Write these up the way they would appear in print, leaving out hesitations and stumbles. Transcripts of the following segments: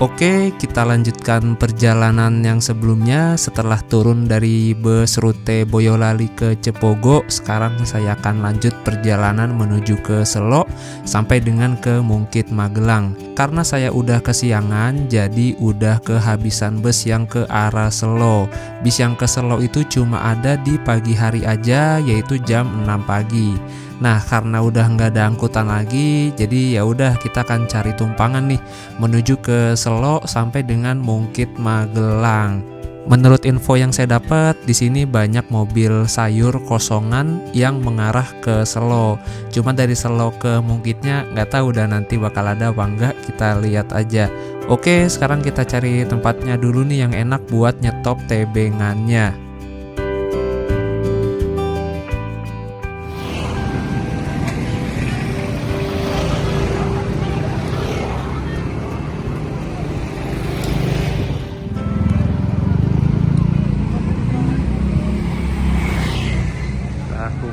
Oke, kita lanjutkan perjalanan yang sebelumnya. Setelah turun dari bus rute Boyolali ke Cepogo, sekarang saya akan lanjut perjalanan menuju ke Selo sampai dengan ke Mungkit Magelang. Karena saya udah kesiangan, jadi udah kehabisan bus yang ke arah Selo. Bis yang ke Selo itu cuma ada di pagi hari aja, yaitu jam 6 pagi. Nah, karena udah nggak ada angkutan lagi, jadi ya udah kita akan cari tumpangan nih menuju ke Selo sampai dengan Mungkit Magelang. Menurut info yang saya dapat, di sini banyak mobil sayur kosongan yang mengarah ke Selo. Cuma dari Selo ke Mungkitnya nggak tahu udah nanti bakal ada apa enggak, kita lihat aja. Oke, sekarang kita cari tempatnya dulu nih yang enak buat nyetop tebengannya.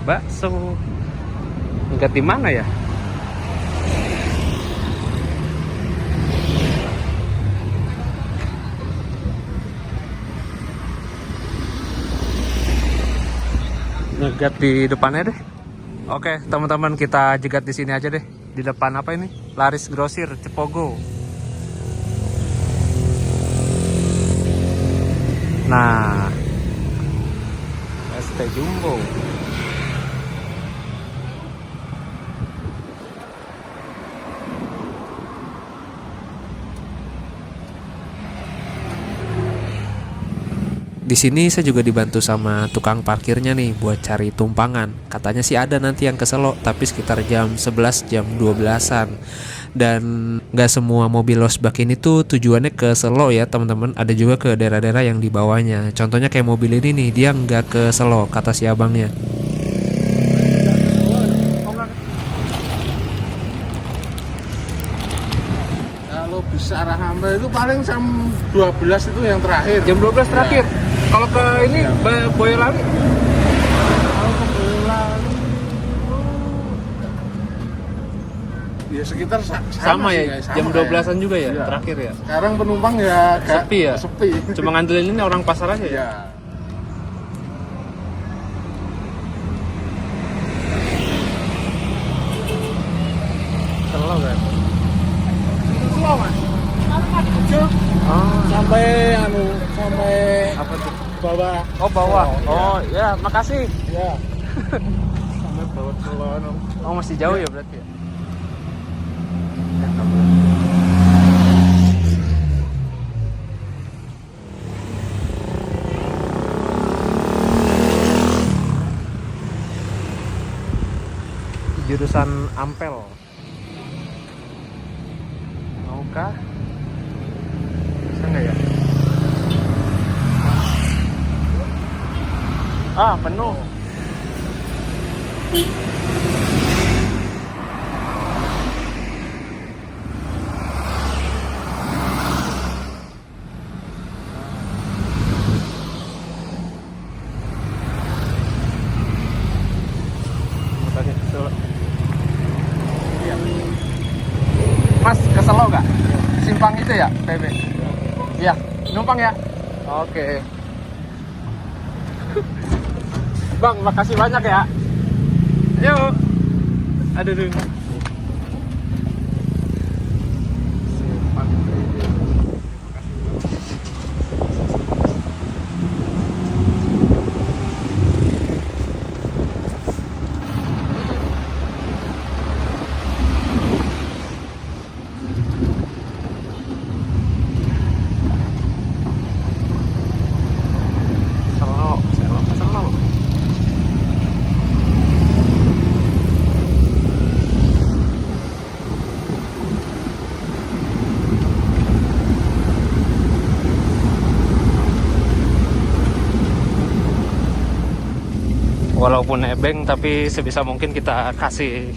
Bakso enggak di mana ya? Nyegat di depannya deh. Oke, teman-teman, kita jegat di sini aja deh. Di depan apa ini? Laris Grosir Cepogo. Nah, ST Jumbo. Di sini saya juga dibantu sama tukang parkirnya nih buat cari tumpangan. Katanya sih ada nanti yang ke Selo, tapi sekitar jam 11, jam 12-an. Dan nggak semua mobil losbak ini tuh tujuannya ke Selo ya teman-teman. Ada juga ke daerah-daerah yang di bawahnya. Contohnya kayak mobil ini nih, dia nggak ke Selo, kata si abangnya. Kalau bisa arah Hamba itu paling jam 12 itu yang terakhir. Jam 12 terakhir. Ya. Kalau ke ini ya. Boyolali? Kalau ke Boyolali ya sekitar sama ya, jam 12-an juga ya, terakhir ya. Sekarang penumpang ya agak sepi ya. Sepi. Cuma ngandelin ini orang pasar aja ya. Selo kan? Selo mas. Sampai sampai apa tuh? Bawah. Oh bawah. Oh ya, makasih. Ya. Sampai bawah Selo. Oh masih jauh ya berarti ya. Jurusan Ampel. Maukah? Bisa nggak ya? Ah, penuh. Mas, ke Selo nggak? Simpang itu ya, PB? Iya, numpang ya? Oke. Bang, makasih banyak ya. Yuk. Aduh. Walaupun nebeng, tapi sebisa mungkin kita kasih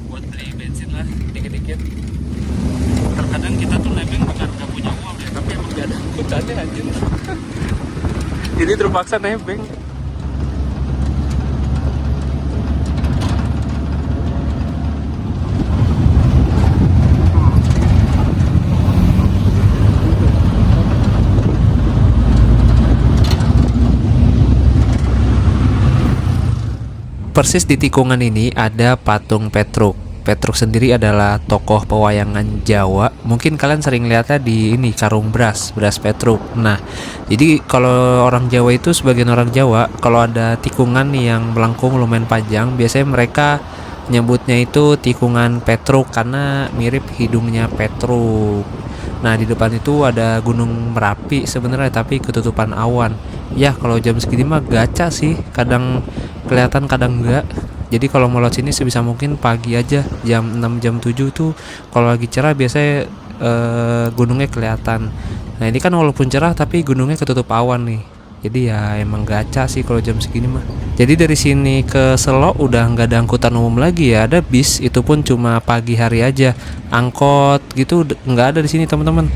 buat beli bensin lah dikit-dikit. Terkadang kita tuh nebeng bukan gak punya uang ya, tapi emang gak ada angkutannya anjir. Jadi terpaksa nebeng. Persis di tikungan ini ada patung Petruk. Petruk sendiri adalah tokoh pewayangan Jawa. Mungkin kalian sering lihatnya di ini karung beras Petruk. Nah, jadi kalau orang Jawa itu, sebagian orang Jawa, kalau ada tikungan nih yang melengkung lumayan panjang, biasanya mereka nyebutnya itu tikungan Petruk karena mirip hidungnya Petruk. Nah, di depan itu ada Gunung Merapi sebenarnya, tapi ketutupan awan. Ya, kalau jam segini mah gaca sih, kadang kelihatan kadang enggak. Jadi kalau mau lewat sini sebisa mungkin pagi aja, jam 6 jam 7 tuh kalau lagi cerah biasanya gunungnya kelihatan. Nah, ini kan walaupun cerah tapi gunungnya ketutup awan nih. Jadi ya emang gaca sih kalau jam segini mah. Jadi dari sini ke Selok udah nggak ada angkutan umum lagi ya, ada bis, itu pun cuma pagi hari aja. Angkot gitu nggak ada di sini teman-teman.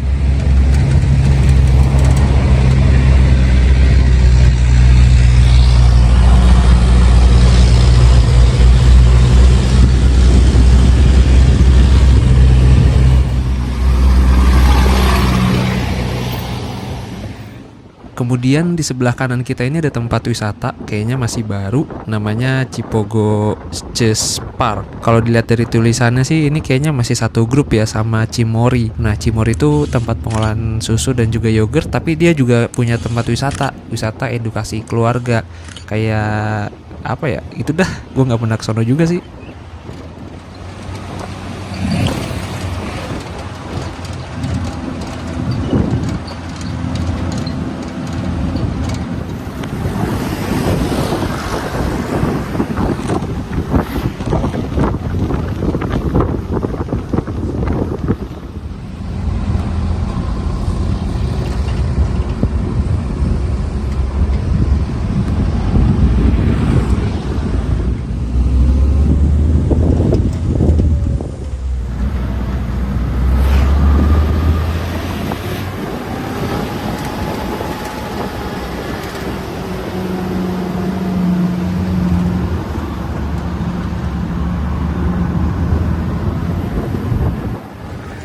Kemudian di sebelah kanan kita ini ada tempat wisata, kayaknya masih baru, namanya Cipogo Cheese Park. Kalau dilihat dari tulisannya sih ini kayaknya masih satu grup ya sama Cimori. Nah, Cimori itu tempat pengolahan susu dan juga yogurt, tapi dia juga punya tempat wisata edukasi keluarga. Kayak apa ya? Itu dah, gue nggak pernah kesono juga sih.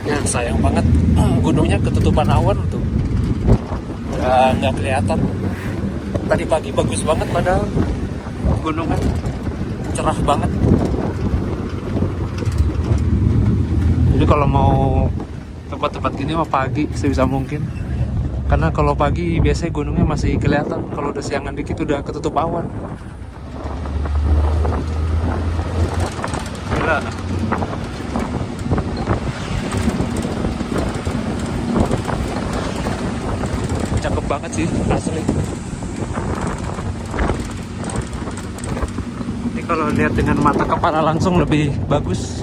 Ya sayang banget, gunungnya ketutupan awan tuh, nggak kelihatan. Tadi pagi bagus banget padahal gunungnya cerah banget. Jadi kalau mau tempat-tempat gini mah pagi sebisa mungkin, karena kalau pagi biasanya gunungnya masih kelihatan, kalau udah siangan dikit udah ketutup awan. Gila. Cakep banget sih asli. Ini kalau lihat dengan mata kepala langsung lebih bagus.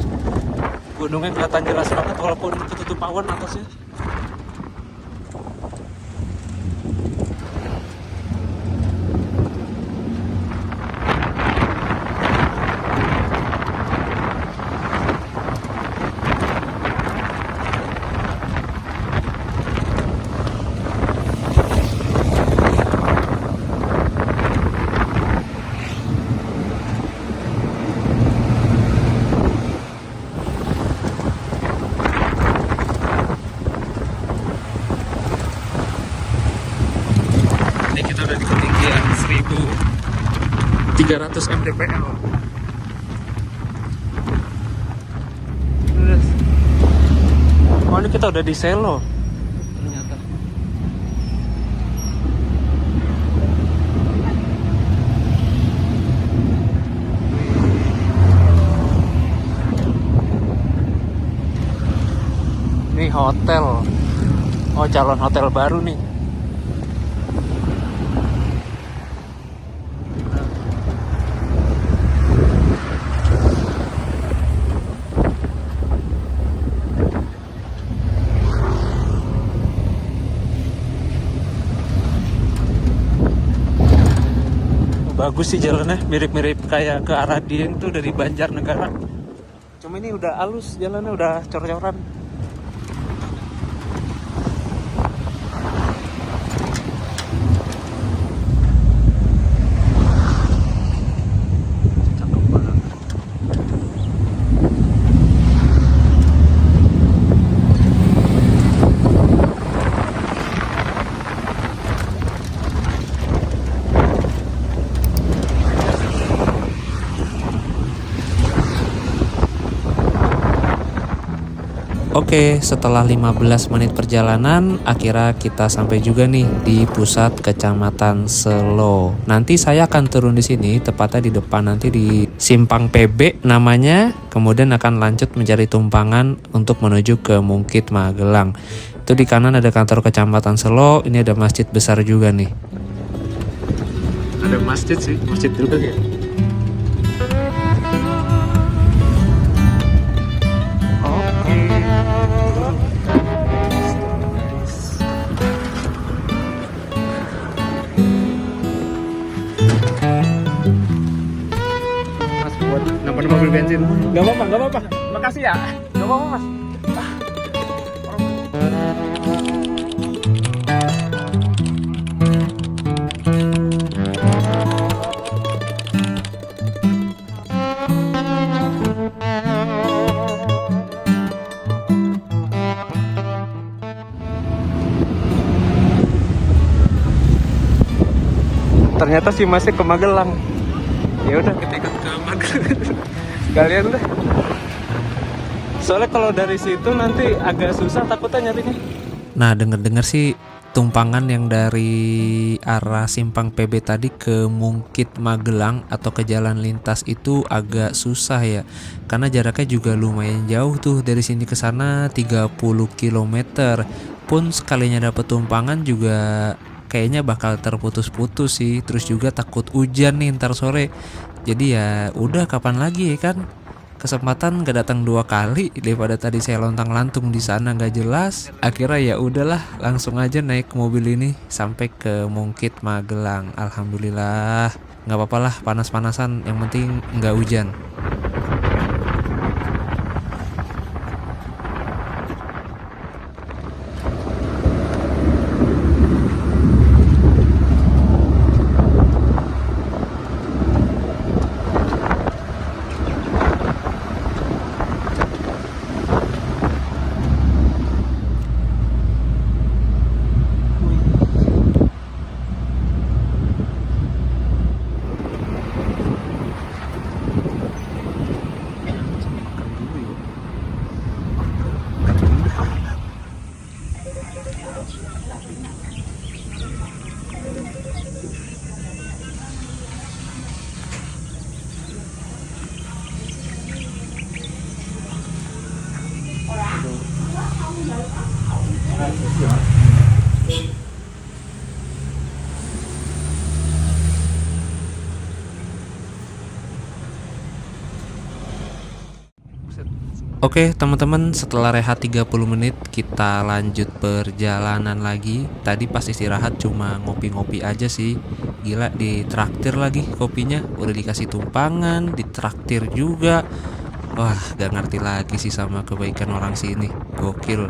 Gunungnya kelihatan jelas banget walaupun ketutup awan atasnya. Ini kita udah di ketinggian 1300 mdpl. Oh, ini kita udah di Selo ternyata. Ini hotel. Oh, calon hotel baru nih. Bagus sih jalannya, mirip-mirip kayak ke arah Dieng tuh dari Banjarnegara. Cuma ini udah halus jalannya, udah cor-coran. Cakep banget. Oke, setelah 15 menit perjalanan, akhirnya kita sampai juga nih di pusat Kecamatan Selo. Nanti saya akan turun di sini, tepatnya di depan nanti di Simpang PB namanya. Kemudian akan lanjut mencari tumpangan untuk menuju ke Mungkit Magelang. Itu di kanan ada kantor Kecamatan Selo, ini ada masjid besar juga nih. Ada masjid sih, masjid juga ya. Nampak mobil bensin. Gak apa-apa. Makasih ya. Gak apa-apa, Mas. Ternyata si Masnya ke Magelang. Ya udah kita ikut ke Magelang. Sekalian deh. Soalnya kalau dari situ nanti agak susah takutnya nyarinya. Nah, denger-dengar sih tumpangan yang dari arah Simpang PB tadi ke Mungkit Magelang atau ke jalan lintas itu agak susah ya. Karena jaraknya juga lumayan jauh tuh, dari sini ke sana 30 km. Pun sekalinya dapet tumpangan juga kayaknya bakal terputus-putus sih. Terus juga takut hujan nih ntar sore. Jadi ya udah, kapan lagi ya kan? Kesempatan gak datang 2 kali, daripada tadi saya lontang-lantung di sana gak jelas. Akhirnya ya udahlah, langsung aja naik mobil ini sampai ke Mungkit Magelang. Alhamdulillah, nggak apa-apa lah, panas-panasan, yang penting nggak hujan. Oke teman-teman, setelah rehat 30 menit kita lanjut perjalanan lagi. Tadi pas istirahat cuma ngopi-ngopi aja sih. Gila, ditraktir lagi kopinya. Udah dikasih tumpangan, ditraktir juga. Wah, gak ngerti lagi sih sama kebaikan orang sini. Gokil.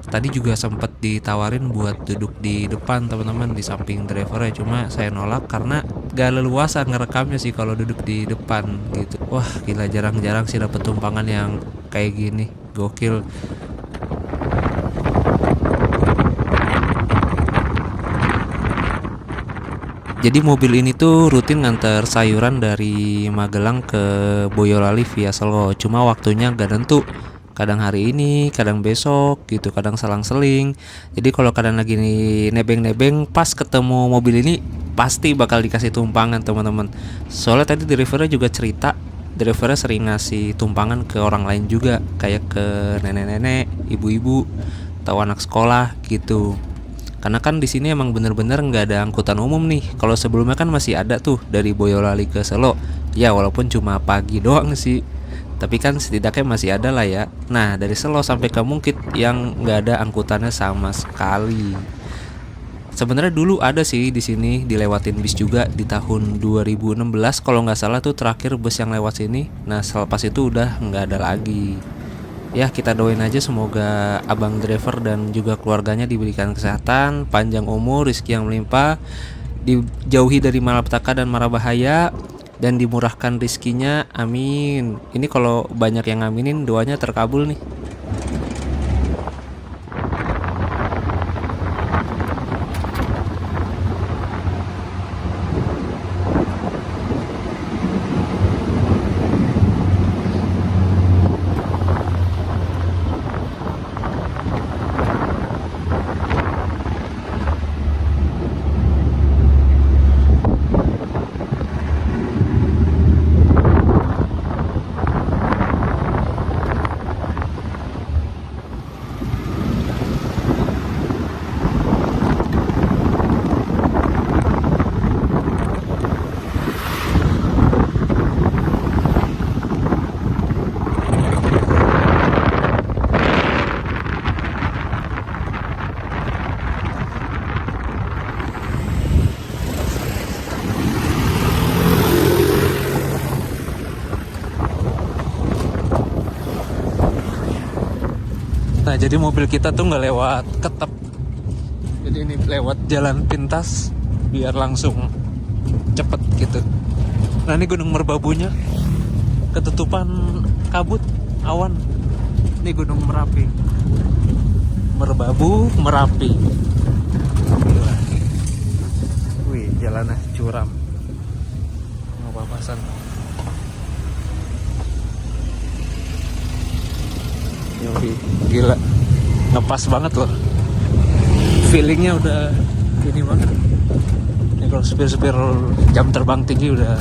Tadi juga sempet ditawarin buat duduk di depan teman-teman, di samping drivernya. Cuma saya nolak karena gak leluasa ngerekamnya sih kalau duduk di depan gitu. Wah gila, jarang-jarang sih dapet tumpangan yang kayak gini. Gokil. Jadi mobil ini tuh rutin nganter sayuran dari Magelang ke Boyolali via Selo. Cuma waktunya gak tentu. Kadang hari ini, kadang besok gitu, kadang selang-seling. Jadi kalau kadang lagi nebeng-nebeng pas ketemu mobil ini pasti bakal dikasih tumpangan teman-teman. Soalnya tadi drivernya juga cerita, drivernya sering ngasih tumpangan ke orang lain juga, kayak ke nenek-nenek, ibu-ibu, atau anak sekolah gitu. Karena kan di sini emang bener-bener nggak ada angkutan umum nih. Kalau sebelumnya kan masih ada tuh dari Boyolali ke Selo. Ya walaupun cuma pagi doang sih, tapi kan setidaknya masih ada lah ya. Nah dari Selo sampai ke Mungkit yang nggak ada angkutannya sama sekali. Sebenarnya dulu ada sih di sini, dilewatin bis juga di tahun 2016 kalau nggak salah tuh terakhir bus yang lewat sini. Nah selepas itu udah nggak ada lagi. Ya kita doain aja semoga abang driver dan juga keluarganya diberikan kesehatan, panjang umur, rezeki yang melimpah, dijauhi dari malapetaka dan mara bahaya, dan dimurahkan rezekinya, amin. Ini kalau banyak yang ngaminin doanya terkabul nih. Nah, jadi mobil kita tuh nggak lewat ketep. Jadi ini lewat jalan pintas biar langsung cepet gitu. Nah, ini Gunung Merbabunya ketutupan kabut awan. Ini Gunung Merapi. Merbabu, Merapi. Gila. Wih, jalannya curam. Mau papasan. Yoi, gila. Ngepas banget loh. Feelingnya udah ini banget. Ini kalau supir-supir jam terbang tinggi udah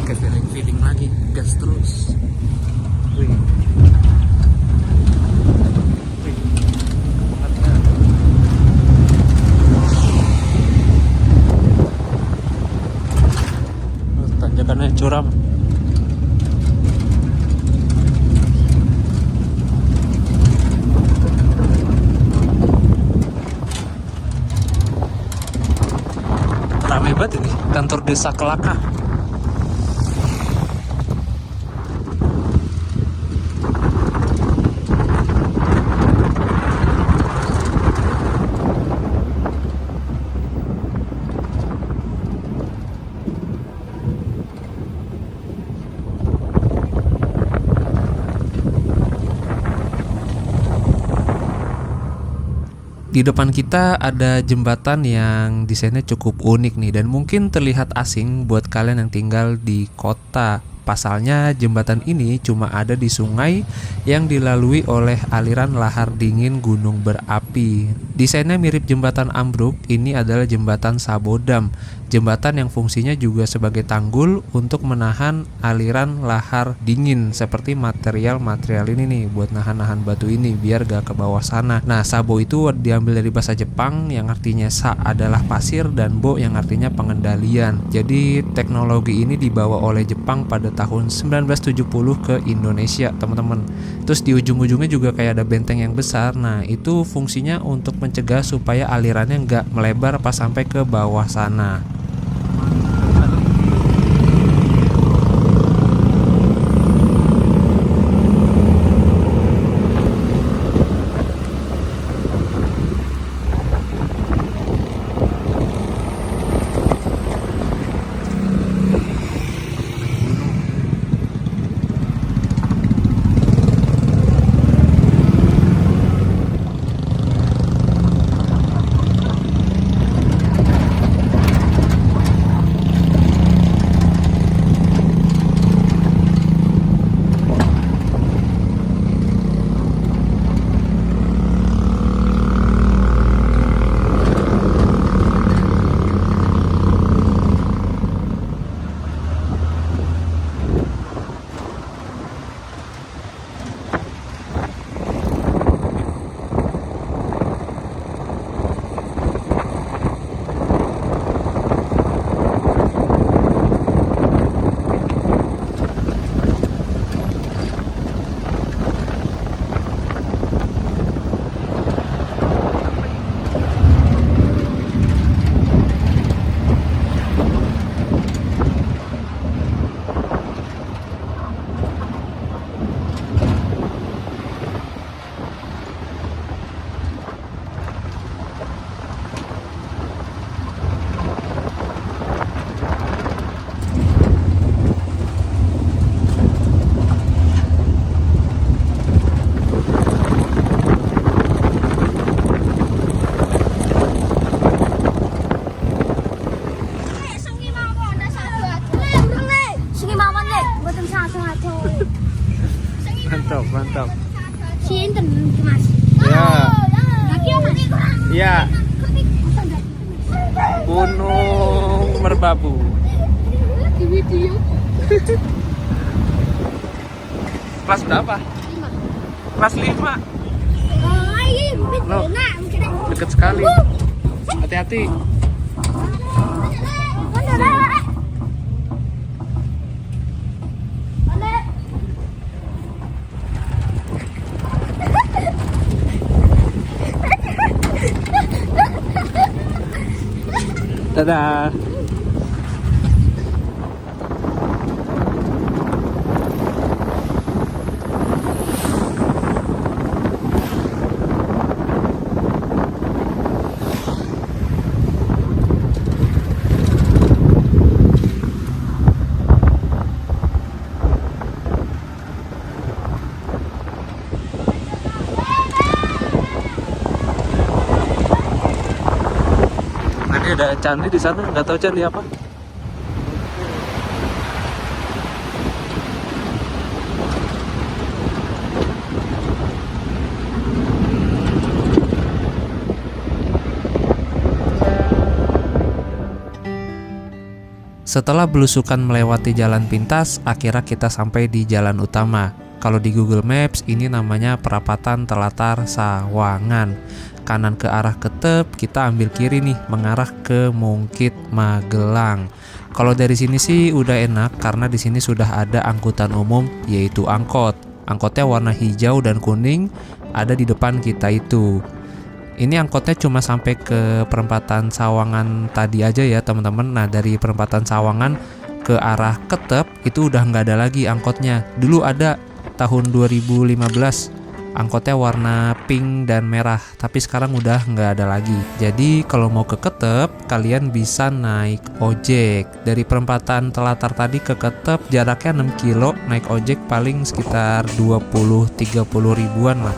pakai feeling lagi, gas terus. Wih. Wih. Bangetnya. Tanjakannya curam. Rame banget ini kantor desa Kelaka. Di depan kita ada jembatan yang desainnya cukup unik nih dan mungkin terlihat asing buat kalian yang tinggal di kota. Pasalnya jembatan ini cuma ada di sungai yang dilalui oleh aliran lahar dingin gunung berapi. Desainnya mirip jembatan ambruk, ini adalah jembatan Sabodam. Jembatan yang fungsinya juga sebagai tanggul untuk menahan aliran lahar dingin seperti material-material ini nih buat nahan-nahan batu ini biar gak ke bawah sana. Nah, Sabo itu diambil dari bahasa Jepang yang artinya sa adalah pasir dan bo yang artinya pengendalian. Jadi teknologi ini dibawa oleh Jepang pada tahun 1970 ke Indonesia, teman-teman. Terus di ujung-ujungnya juga kayak ada benteng yang besar. Nah, itu fungsinya untuk mencegah supaya alirannya nggak melebar pas sampai ke bawah sana. Mantap. Sinten Mas? Ya. Lagi Mas. Iya. Gunung Merbabu. Di video. Kelas berapa? 5. Kelas 5. Oh, iya, Loh. nah, Deket sekali. Hati-hati. Dadah. Ini ada candi di sana, nggak tahu candi apa. Setelah belusukan melewati jalan pintas, akhirnya kita sampai di jalan utama. Kalau di Google Maps, ini namanya perapatan Telatar Sawangan. Kanan ke arah Ketep, kita ambil kiri nih, mengarah ke Mungkit Magelang. Kalau dari sini sih udah enak, karena di sini sudah ada angkutan umum, yaitu angkot. Angkotnya warna hijau dan kuning, ada di depan kita itu. Ini angkotnya cuma sampai ke perempatan Sawangan tadi aja ya teman-teman. Nah dari perempatan Sawangan ke arah Ketep itu udah nggak ada lagi angkotnya. Dulu ada tahun 2015 angkotnya warna pink dan merah, tapi sekarang udah nggak ada lagi. Jadi kalau mau ke Ketep kalian bisa naik ojek. Dari perempatan Telatar tadi ke Ketep jaraknya 6 kilo, naik ojek paling sekitar 20-30 ribuan lah.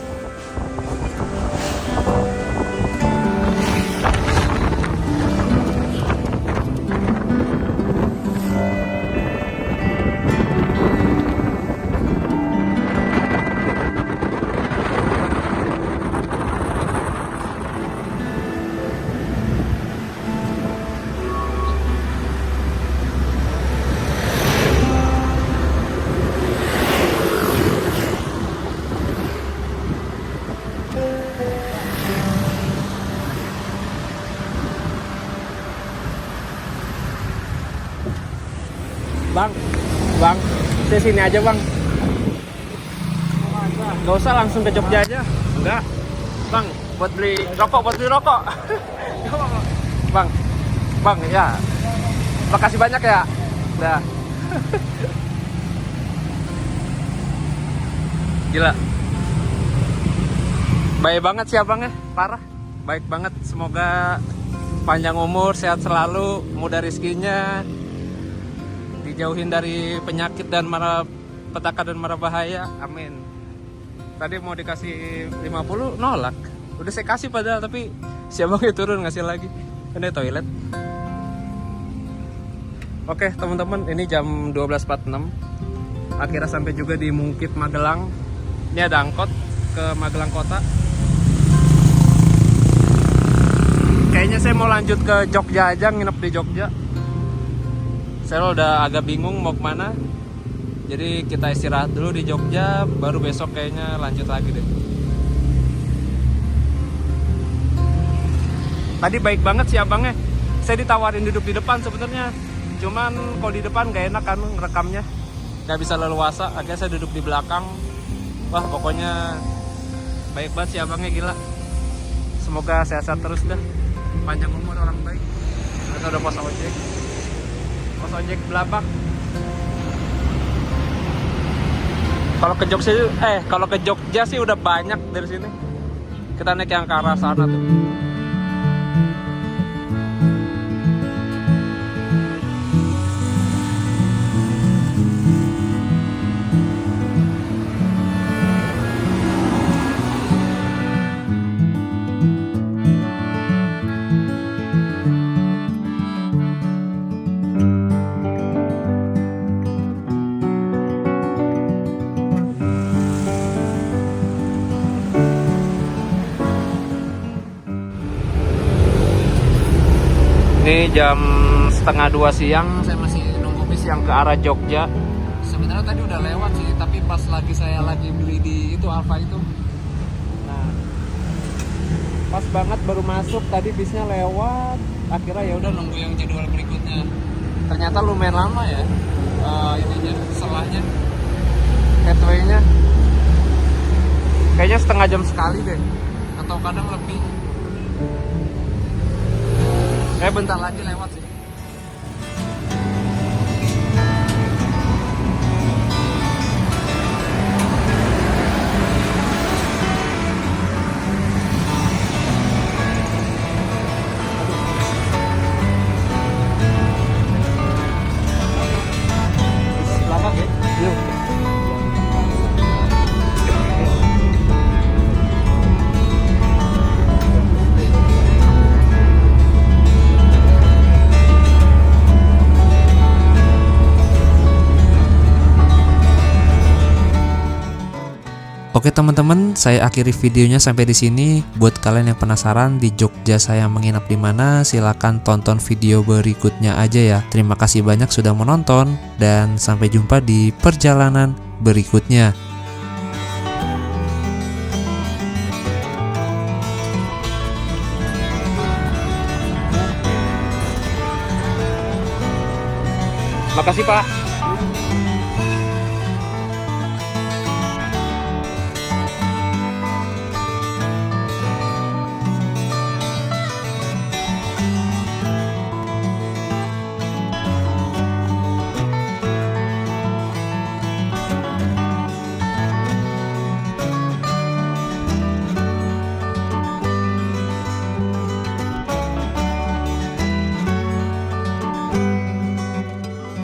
Bang, saya sini aja bang. Gak usah langsung ke Jogja aja. Enggak, bang, buat beli rokok. Bang, ya. Makasih banyak ya. Udah. Gila. Baik banget sih abangnya, parah. Baik banget. Semoga panjang umur, sehat selalu, mudah rezekinya, dijauhin dari penyakit dan petaka dan mara bahaya. Amin. Tadi mau dikasih 50 nolak. Udah saya kasih padahal, tapi si abangnya turun ngasih lagi. Ini toilet. Oke teman-teman, ini jam 12.46. Akhirnya sampai juga di Mungkit Magelang. Ini ada angkot ke Magelang kota. Kayaknya saya mau lanjut ke Jogja aja, nginep di Jogja. Saya udah agak bingung mau kemana. Jadi kita istirahat dulu di Jogja, baru besok kayaknya lanjut lagi deh. Tadi baik banget sih abangnya. Saya ditawarin duduk di depan sebenarnya. Cuman kalau di depan gak enak kan ngerekamnya. Gak bisa leluasa, akhirnya saya duduk di belakang. Wah pokoknya baik banget sih abangnya, gila. Semoga sehat-sehat terus dah. Panjang umur, orang baik. Kita udah pos ojek. Pos ojek Blabak. Kalau ke Jogja sih udah banyak dari sini. Kita naik yang ke arah sana tuh. Ini jam 1:30 siang, saya masih nunggu bis yang ke arah Jogja. Sebenarnya tadi udah lewat sih, tapi pas saya lagi beli di itu Alfa itu. Nah, pas banget baru masuk, tadi bisnya lewat. Akhirnya ya udah nunggu yang jadwal berikutnya. Ternyata lumayan lama ya, ininya, selahnya, headway-nya. Kayaknya setengah jam sekali deh, atau kadang lebih. Bentar lagi lewat sih. Belakang ya? Yuk. Oke teman-teman, saya akhiri videonya sampai di sini. Buat kalian yang penasaran di Jogja saya menginap di mana, silakan tonton video berikutnya aja ya. Terima kasih banyak sudah menonton dan sampai jumpa di perjalanan berikutnya. Makasih Pak.